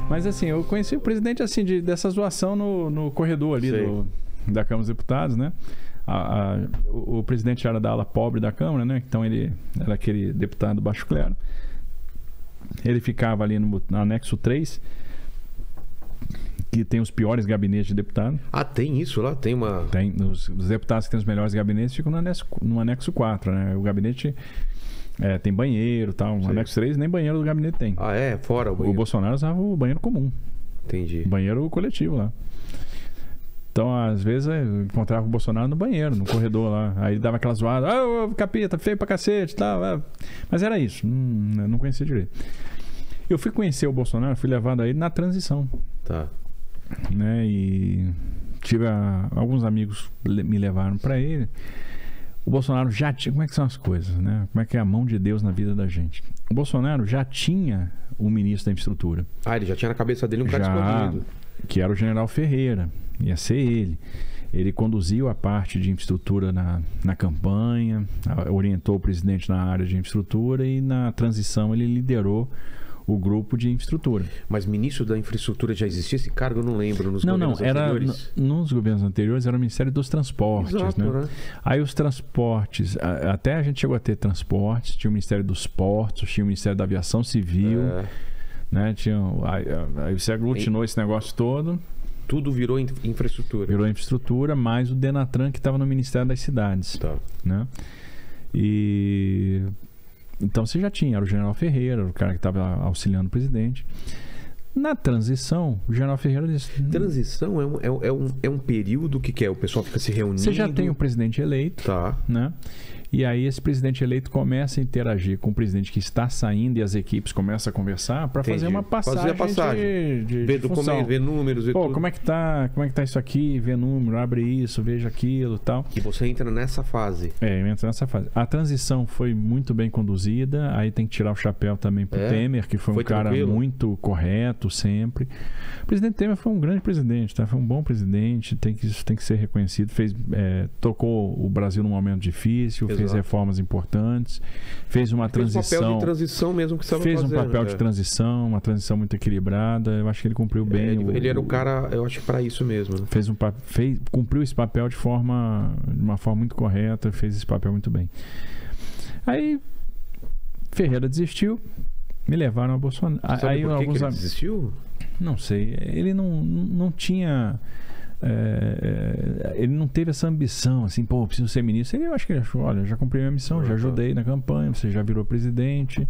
Mas assim, eu conheci o presidente assim, dessa zoação no corredor ali da Câmara dos Deputados, né? O presidente era da ala pobre da Câmara, né? Então ele era aquele deputado baixo clero. Ele ficava ali no anexo 3, que tem os piores gabinetes de deputado. Ah, tem isso lá? Tem uma... Tem. Os deputados que têm os melhores gabinetes ficam no anexo 4, né? O gabinete tem banheiro e tal. No anexo 3 nem banheiro do gabinete tem. Ah, é? Fora o banheiro. O Bolsonaro usava o banheiro comum. Entendi. Banheiro coletivo lá. Então, às vezes, eu encontrava o Bolsonaro no banheiro, no corredor lá. Aí ele dava aquela zoada. Ah, capeta, feio pra cacete e tal. Mas era isso. Não conhecia direito. Eu fui conhecer o Bolsonaro, fui levado a ele na transição. Tá. Né? E tive alguns amigos me levaram para ele. O Bolsonaro já tinha... Como é que são as coisas, né? Como é que é a mão de Deus na vida da gente? O Bolsonaro já tinha o ministro da infraestrutura. Ah, ele já tinha na cabeça dele um cara escondido. Que era o general Ferreira. Ia ser ele. Ele conduziu a parte de infraestrutura na campanha, orientou o presidente na área de infraestrutura e na transição ele liderou o grupo de infraestrutura. Mas ministro da infraestrutura já existia esse cargo? Eu não lembro nos governos anteriores. Nos governos anteriores era o Ministério dos Transportes. Exato, né? Aí os transportes, até a gente chegou a ter transportes, tinha o Ministério dos Portos, tinha o Ministério da Aviação Civil, né? Aí você aglutinou esse negócio todo. Tudo virou infraestrutura. Virou infraestrutura, mais o Denatran que estava no Ministério das Cidades. Tá. Né? Então você já tinha, era o general Ferreira, o cara que estava auxiliando o presidente. Na transição, o general Ferreira disse... Transição é um período que é? O pessoal fica se reunindo... Você já tem o presidente eleito, né? E aí esse presidente eleito começa a interagir com o presidente que está saindo e as equipes começam a conversar para fazer uma passagem, de ver documento, ver números e tudo. Como é que tá isso aqui? Vê número, abre isso, veja aquilo e tal. E você entra nessa fase. Entra nessa fase. A transição foi muito bem conduzida, aí tem que tirar o chapéu também pro Temer, que foi um cara muito correto sempre. O presidente Temer foi um grande presidente, tá? Foi um bom presidente, isso tem que ser reconhecido. Tocou o Brasil num momento difícil, fez reformas importantes, fez uma transição. Fez um papel de transição mesmo que estava fazendo. Fez um papel de transição, uma transição muito equilibrada. Eu acho que ele cumpriu bem. Ele era o cara, eu acho que para isso mesmo. Né? Cumpriu esse papel de uma forma muito correta, fez esse papel muito bem. Aí Ferreira desistiu, me levaram a Bolsonaro. Você sabe por que ele desistiu? Não sei. Ele não tinha... ele não teve essa ambição assim, preciso ser ministro. Eu acho que ele achou, olha, já cumpri minha missão, já ajudei na campanha, você já virou presidente,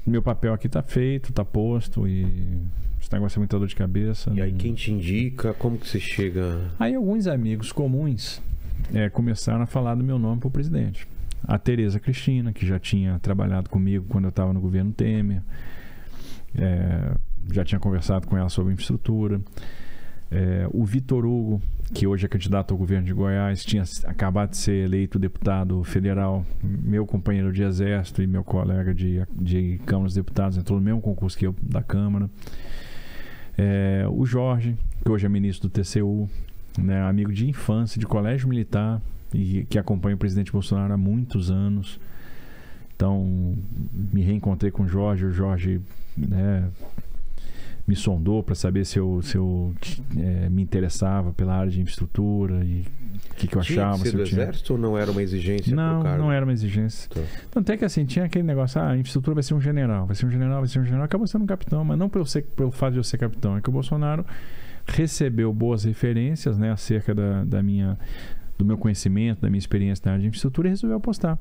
meu papel aqui tá feito, tá posto, e esse negócio é muita dor de cabeça. E aí quem te indica, como que você chega? Aí alguns amigos comuns começaram a falar do meu nome pro presidente. A Tereza Cristina, que já tinha trabalhado comigo quando eu estava no governo Temer, já tinha conversado com ela sobre infraestrutura. O Vitor Hugo, que hoje é candidato ao governo de Goiás, tinha acabado de ser eleito deputado federal, meu companheiro de exército e meu colega de Câmara dos Deputados, entrou no mesmo concurso que eu da Câmara. O Jorge, que hoje é ministro do TCU, né, amigo de infância, de colégio militar, e que acompanha o presidente Bolsonaro há muitos anos. Então, me reencontrei com o Jorge. O Jorge me sondou para saber se eu me interessava pela área de infraestrutura e o que eu achava. Tinha que ser do exército ou não era uma exigência? Não era uma exigência. Tanto é que assim, tinha aquele negócio, a infraestrutura vai ser um general, acabou sendo um capitão, mas não pelo fato de eu ser capitão, é que o Bolsonaro recebeu boas referências, né, acerca do meu conhecimento, da minha experiência na área de infraestrutura, e resolveu apostar.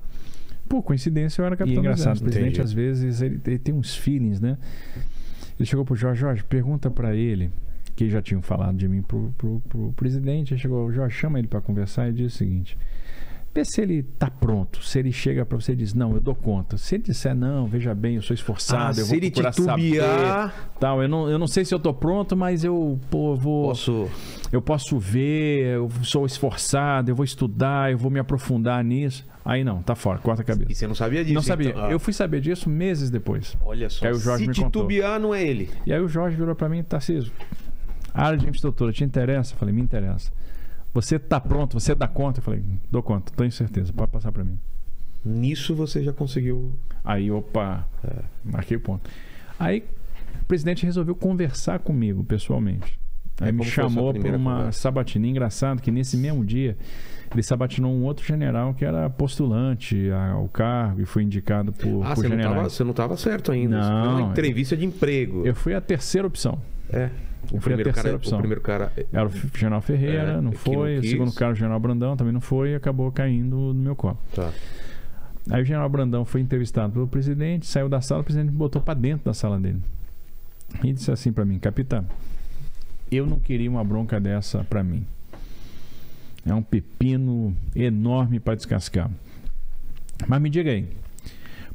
Por coincidência, eu era capitão. E é engraçado, o presidente, às vezes, ele tem uns feelings, né? Ele chegou pro Jorge, pergunta para ele, que já tinham falado de mim pro presidente. Ele chegou, Jorge, chama ele para conversar e diz o seguinte: vê se ele tá pronto. Se ele chega para você e diz, não, eu dou conta. Se ele disser, não, veja bem, eu sou esforçado, eu vou procurar saber, tal, eu não sei se eu tô pronto, mas eu posso ver, eu sou esforçado, eu vou estudar, eu vou me aprofundar nisso. Aí não, tá fora, corta a cabeça. E você não sabia disso? Não sabia. Então, Eu fui saber disso meses depois. Olha só, aí o Jorge se titubear, não é ele. E aí o Jorge virou para mim, Tarcísio, a área de infraestrutura te interessa? Eu falei, me interessa. Você tá pronto? Você dá conta? Eu falei, dou conta, tenho certeza, pode passar para mim. Nisso você já conseguiu... Aí, marquei o ponto. Aí o presidente resolveu conversar comigo pessoalmente. Aí me chamou para uma sabatina. Engraçado que nesse mesmo dia ele sabatinou um outro general que era postulante ao cargo e foi indicado por generais. Você não estava certo ainda. Não. Você foi uma entrevista de emprego. Eu fui a terceira opção. O primeiro cara era o general Ferreira, não foi. O segundo cara, o general Brandão, também não foi e acabou caindo no meu colo. Tá. Aí o general Brandão foi entrevistado pelo presidente, saiu da sala, o presidente me botou para dentro da sala dele. E disse assim para mim: capitão, eu não queria uma bronca dessa para mim. É um pepino enorme para descascar. Mas me diga aí,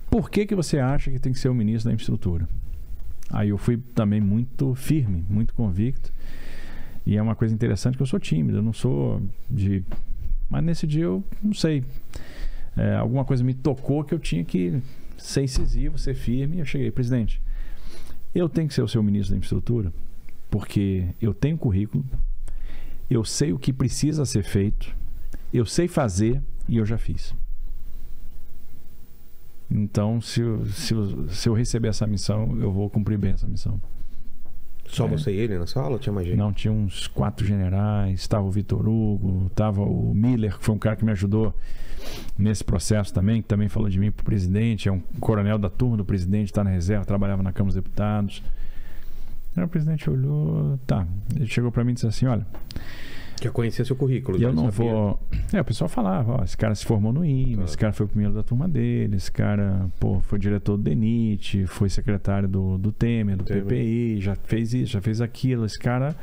por que você acha que tem que ser o ministro da infraestrutura? Aí eu fui também muito firme, muito convicto. E é uma coisa interessante que eu sou tímido, eu não sou de... Mas nesse dia eu não sei. Alguma coisa me tocou que eu tinha que ser incisivo, ser firme. E eu cheguei: presidente, eu tenho que ser o seu ministro da infraestrutura porque eu tenho currículo, eu sei o que precisa ser feito, eu sei fazer e eu já fiz. Então, se eu receber essa missão, eu vou cumprir bem essa missão. Só você e ele na sala ou tinha mais gente? Não, tinha uns 4 generais, estava o Vitor Hugo, estava o Miller, que foi um cara que me ajudou nesse processo também, que também falou de mim para o presidente, é um coronel da turma do presidente, está na reserva, trabalhava na Câmara dos Deputados. Aí o presidente olhou, ele chegou para mim e disse assim: olha... Já conhecia seu currículo. E eu não vou... o pessoal falava: esse cara se formou no IME, esse cara foi o primeiro da turma dele, esse cara foi diretor do DENIT, foi secretário do Temer, do PPI, já fez isso, já fez aquilo. Esse cara,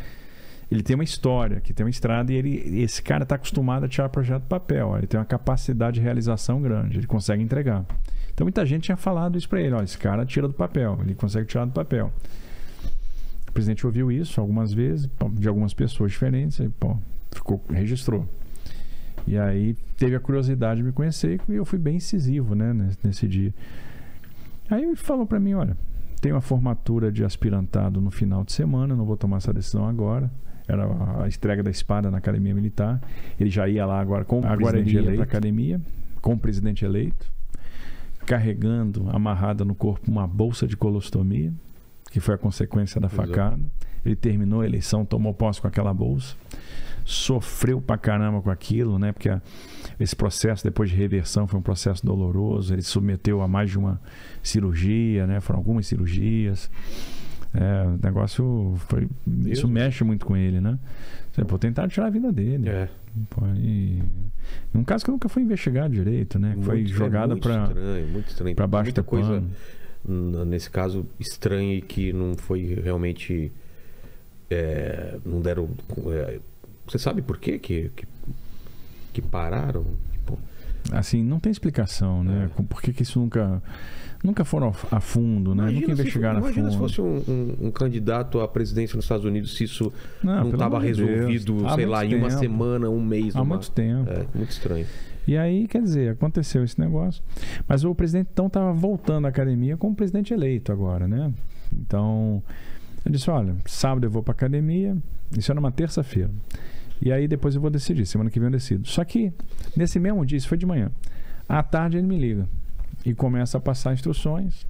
ele tem uma história, que tem uma estrada, e esse cara está acostumado a tirar projeto do papel. Ele tem uma capacidade de realização grande, ele consegue entregar. Então muita gente tinha falado isso para ele: esse cara tira do papel, ele consegue tirar do papel. O presidente ouviu isso algumas vezes, de algumas pessoas diferentes, aí, registrou. E aí teve a curiosidade de me conhecer e eu fui bem incisivo, né, nesse dia. Aí ele falou para mim: olha, tem uma formatura de aspirantado no final de semana, não vou tomar essa decisão agora. Era a entrega da espada na Academia Militar. Ele já ia lá agora com o presidente eleito para a academia, com o presidente eleito, carregando, amarrada no corpo, uma bolsa de colostomia, que foi a consequência da facada. Ele terminou a eleição, tomou posse com aquela bolsa, sofreu pra caramba com aquilo, né? Porque esse processo, depois de reversão, foi um processo doloroso. Ele se submeteu a mais de uma cirurgia, né? Foram algumas cirurgias. O negócio foi... Isso mexe muito com ele, né? Tentar tirar a vida dele. Um caso que nunca foi investigado direito, né? Que foi jogada muito estranho. Pra baixo da coisa. Nesse caso, estranho, e que não foi realmente... não deram... você sabe por quê que pararam? Assim, não tem explicação, né? Por que isso nunca foram a fundo, né? Nunca investigaram a fundo. Imagina se fosse um candidato à presidência nos Estados Unidos, se isso não estava resolvido, sei lá, em uma semana, um mês. Há muito tempo. Muito estranho. E aí, quer dizer, aconteceu esse negócio. Mas o presidente, então, estava voltando à academia como presidente eleito agora, né? Então, eu disse: olha, sábado eu vou para a academia, isso era uma terça-feira. E aí depois eu vou decidir, semana que vem eu decido. Só que, nesse mesmo dia, isso foi de manhã, à tarde ele me liga e começa a passar instruções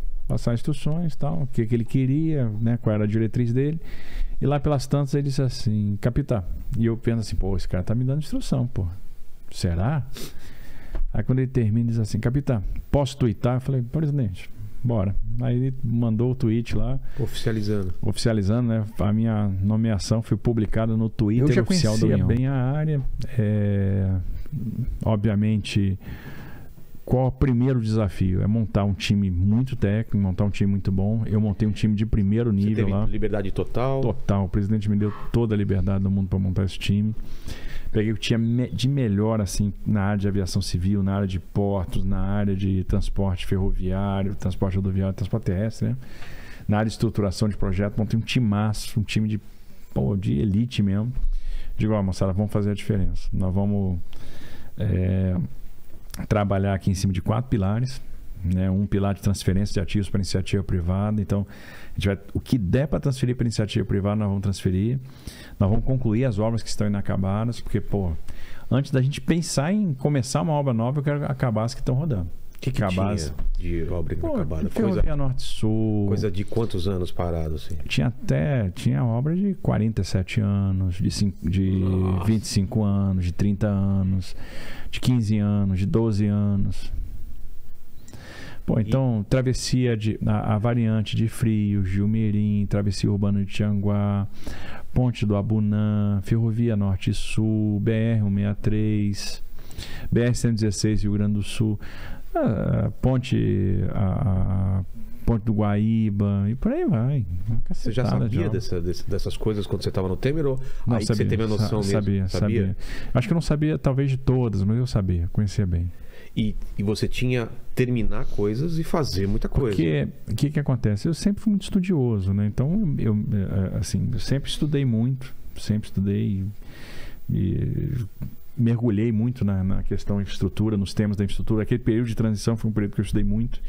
tal, o que ele queria, né? Qual era a diretriz dele. E lá pelas tantas ele disse assim: capitão. E eu penso assim: esse cara tá me dando instrução, será? Aí quando ele termina, ele diz assim: capitão, posso tuitar? Eu falei: presidente, bora. Aí ele mandou o tweet lá. Oficializando, né? A minha nomeação foi publicada no Twitter oficial da União. Eu já conhecia bem a área. Obviamente, qual o primeiro desafio? É montar um time muito técnico, montar um time muito bom. Eu montei um time de primeiro nível lá. Liberdade total? Total. O presidente me deu toda a liberdade do mundo para montar esse time. Peguei o que tinha de melhor assim, na área de aviação civil, na área de portos, na área de transporte ferroviário, transporte rodoviário, transporte terrestre, né? Na área de estruturação de projeto, montei um timaço, um time de elite mesmo. Digo: moçada, vamos fazer a diferença. Nós vamos trabalhar aqui em cima de 4 pilares. Né? Um pilar de transferência de ativos para iniciativa privada. Então, a gente o que der para transferir para iniciativa privada, nós vamos transferir. Nós vamos concluir as obras que estão inacabadas, porque, antes da gente pensar em começar uma obra nova, eu quero acabar as que estão rodando. que tinha de obra inacabada? Ferrovia Norte-Sul. Coisa de quantos anos parado, assim? Tinha obra de 47 anos, de 25 anos, de 30 anos, de 15 anos, de 12 anos. Pô, então, travessia a variante de Frios, Gilmirim, travessia urbana de Tianguá, Ponte do Abunã, Ferrovia Norte-Sul, BR-163, BR-116 Rio Grande do Sul, Ponte do Guaíba e por aí vai. Você já sabia dessas coisas quando você estava no Temer? Ou não, aí você teve a noção mesmo? Sabia. Acho que eu não sabia talvez de todas, mas eu sabia, conhecia bem. E você tinha terminar coisas e fazer muita coisa. Porque o que acontece? Eu sempre fui muito estudioso, né? Então eu sempre estudei muito, e mergulhei muito na questão da infraestrutura, nos temas da infraestrutura. Aquele período de transição foi um período que eu estudei muito.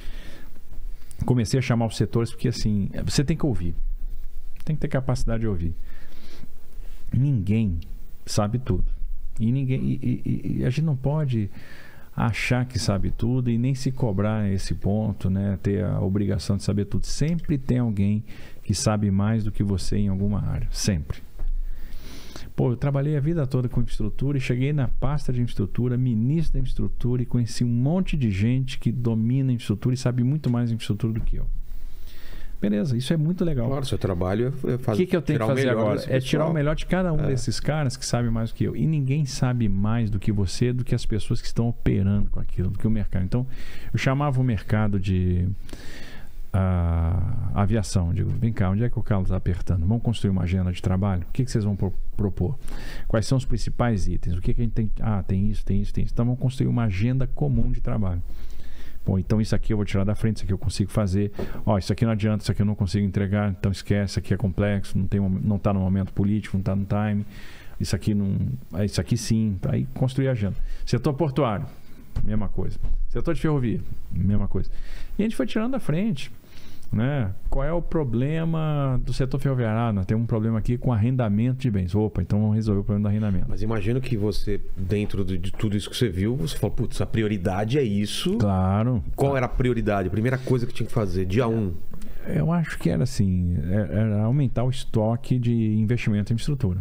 Comecei a chamar os setores porque assim, você tem que ouvir, tem que ter capacidade de ouvir. Ninguém sabe tudo e a gente não pode achar que sabe tudo e nem se cobrar esse ponto, né? Ter a obrigação de saber tudo. Sempre tem alguém que sabe mais do que você em alguma área. Sempre. Pô, eu trabalhei a vida toda com infraestrutura e cheguei na pasta de infraestrutura, ministro da infraestrutura, e conheci um monte de gente que domina a infraestrutura e sabe muito mais de infraestrutura do que eu. Beleza, isso é muito legal. Claro, seu trabalho é fazer. O que eu tenho que fazer agora? É tirar o melhor de cada um desses caras que sabe mais do que eu. E ninguém sabe mais do que você, do que as pessoas que estão operando com aquilo, do que o mercado. Então, eu chamava o mercado de aviação. Digo, vem cá, onde é que o Carlos está apertando? Vamos construir uma agenda de trabalho? O que vocês vão propor? Quais são os principais itens? O que a gente tem? Tem isso. Então, vamos construir uma agenda comum de trabalho. Bom, então isso aqui eu vou tirar da frente, isso aqui eu consigo fazer. Isso aqui não adianta, isso aqui eu não consigo entregar, então esquece, isso aqui é complexo, não está no momento político, não está no time. Isso aqui não. Isso aqui sim. Aí construir a agenda. Setor portuário, mesma coisa. Setor de ferrovia, mesma coisa. E a gente foi tirando da frente. Né? Qual é o problema do setor ferroviário? Nós temos um problema aqui com arrendamento de bens. Opa, então vamos resolver o problema do arrendamento. Mas imagino que você, dentro de tudo isso que você viu, você falou, putz, a prioridade é isso. Claro. Qual era a prioridade? A primeira coisa que tinha que fazer, dia 1? Eu acho que era assim, era aumentar o estoque de investimento em infraestrutura.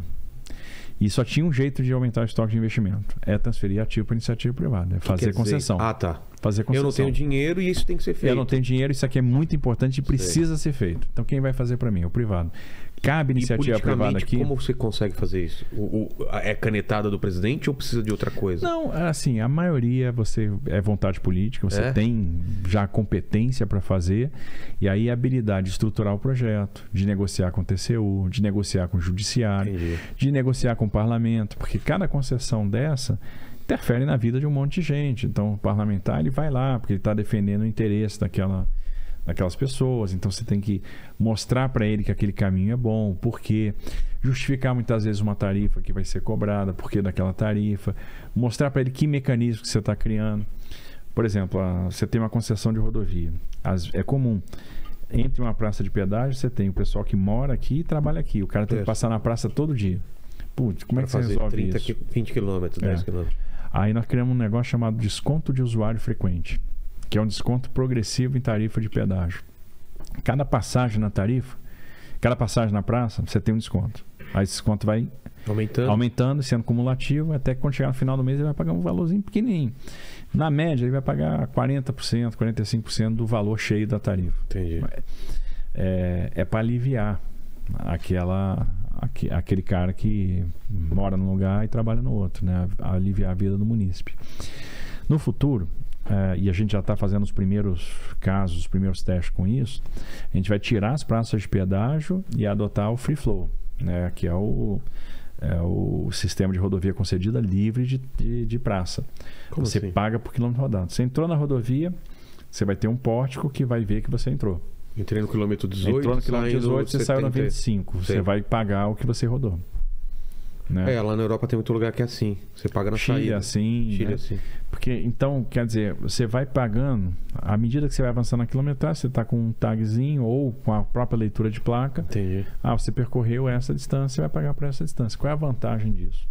E só tinha um jeito de aumentar o estoque de investimento. É transferir ativo para iniciativa privada. É fazer concessão. Tá. Fazer concessão. Eu não tenho dinheiro e isso tem que ser feito. Eu não tenho dinheiro, isso aqui é muito importante e precisa ser feito. Então quem vai fazer para mim? É o privado. Cabe iniciativa privada aqui. Como você consegue fazer isso? É canetada do presidente ou precisa de outra coisa? Não, assim, a maioria é vontade política, você tem já competência para fazer, e aí a habilidade de estruturar o projeto, de negociar com o TCU, de negociar com o judiciário, de negociar com o parlamento, porque cada concessão dessa interfere na vida de um monte de gente. Então o parlamentar ele vai lá porque ele está defendendo o interesse daquelas pessoas, então você tem que mostrar para ele que aquele caminho é bom, porque justificar muitas vezes uma tarifa que vai ser cobrada, porque daquela tarifa, mostrar para ele que mecanismo que você está criando. Por exemplo, você tem uma concessão de rodovia, é comum, entre uma praça de pedágio você tem o pessoal que mora aqui e trabalha aqui, o cara tem que passar na praça todo dia. Putz, como é que você resolve isso? 20 quilômetros, 10 quilômetros. Aí nós criamos um negócio chamado desconto de usuário frequente, que é um desconto progressivo em tarifa de pedágio. Cada passagem na tarifa, cada passagem na praça, você tem um desconto. Aí esse desconto vai aumentando, sendo cumulativo, até que quando chegar no final do mês ele vai pagar um valorzinho pequenininho. Na média, ele vai pagar 40%, 45% do valor cheio da tarifa. Entendi. É para aliviar aquele cara que mora num lugar e trabalha no outro, né? Aliviar a vida do munícipe. No futuro, e a gente já está fazendo os primeiros casos, os primeiros testes com isso, a gente vai tirar as praças de pedágio e adotar o free flow, né? Que é o sistema de rodovia concedida livre de praça. Como você assim? paga por quilômetro rodado. Você entrou na rodovia, você vai ter um pórtico que vai ver que você entrou. Entrei no quilômetro 18, entrou no quilômetro 18, você saiu no 25. Você vai pagar o que você rodou. Né? Lá na Europa tem muito lugar que é assim. Você paga na saída. Chile né? assim. Porque, então, quer dizer, você vai pagando, à medida que você vai avançando na quilometragem, você está com um tagzinho ou com a própria leitura de placa. Entendi. Você percorreu essa distância, você vai pagar por essa distância. Qual é a vantagem disso?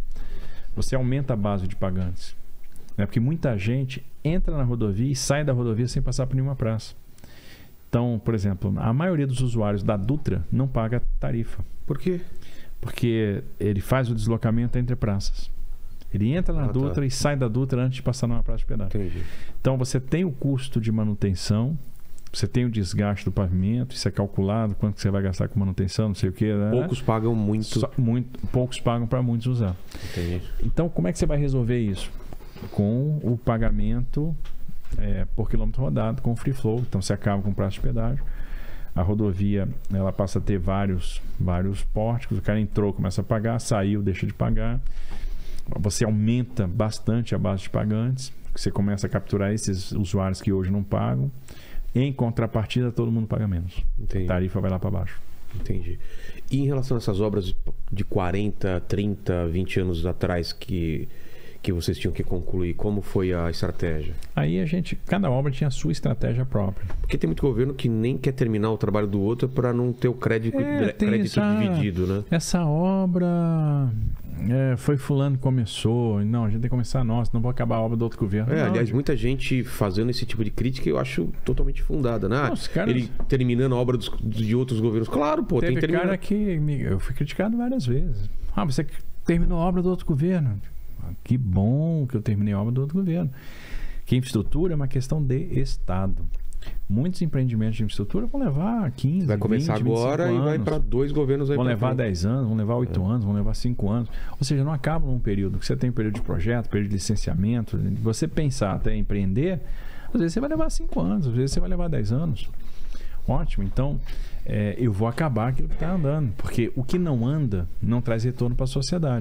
Você aumenta a base de pagantes. né? Porque muita gente entra na rodovia e sai da rodovia sem passar por nenhuma praça. Então, por exemplo, a maioria dos usuários da Dutra não paga tarifa. Por quê? Porque ele faz o deslocamento entre praças. Ele entra na Dutra e sai da Dutra antes de passar numa praça de pedágio. Entendi. Então você tem o custo de manutenção, você tem o desgaste do pavimento, isso é calculado, quanto que você vai gastar com manutenção, não sei o quê. Né? Poucos pagam muito. Poucos pagam para muitos usar. Entendi. Então como é que você vai resolver isso? Com o pagamento por quilômetro rodado, com o free flow. Então você acaba com o prazo de pedágio. A rodovia ela passa a ter vários pórticos, o cara entrou, começa a pagar, saiu, deixa de pagar. Você aumenta bastante a base de pagantes, você começa a capturar esses usuários que hoje não pagam. Em contrapartida, todo mundo paga menos. Entendi. A tarifa vai lá para baixo. Entendi. E em relação a essas obras de 40, 30, 20 anos atrás que vocês tinham que concluir, como foi a estratégia? Aí cada obra tinha a sua estratégia própria. Porque tem muito governo que nem quer terminar o trabalho do outro para não ter o crédito dividido, né? Essa obra foi fulano que começou. Não, a gente tem que começar a nossa, não vou acabar a obra do outro governo. Não, aliás, muita gente fazendo esse tipo de crítica eu acho totalmente fundada, né? Ele terminando a obra de outros governos. Claro, pô, tem que terminar. Cara que eu fui criticado várias vezes. Você terminou a obra do outro governo. Que bom que eu terminei a obra do outro governo. Que infraestrutura é uma questão de Estado. Muitos empreendimentos de infraestrutura vão levar 15, vai começar 20, agora e vai para 2 governos aí. Vão levar 10 anos, vão levar 8 anos, vão levar 5 anos. Ou seja, não acaba num período. Você tem um período de projeto, período de licenciamento. Você pensar até empreender, às vezes você vai levar 5 anos, às vezes você vai levar 10 anos. Ótimo. Então, eu vou acabar aquilo que está andando. Porque o que não anda não traz retorno para a sociedade.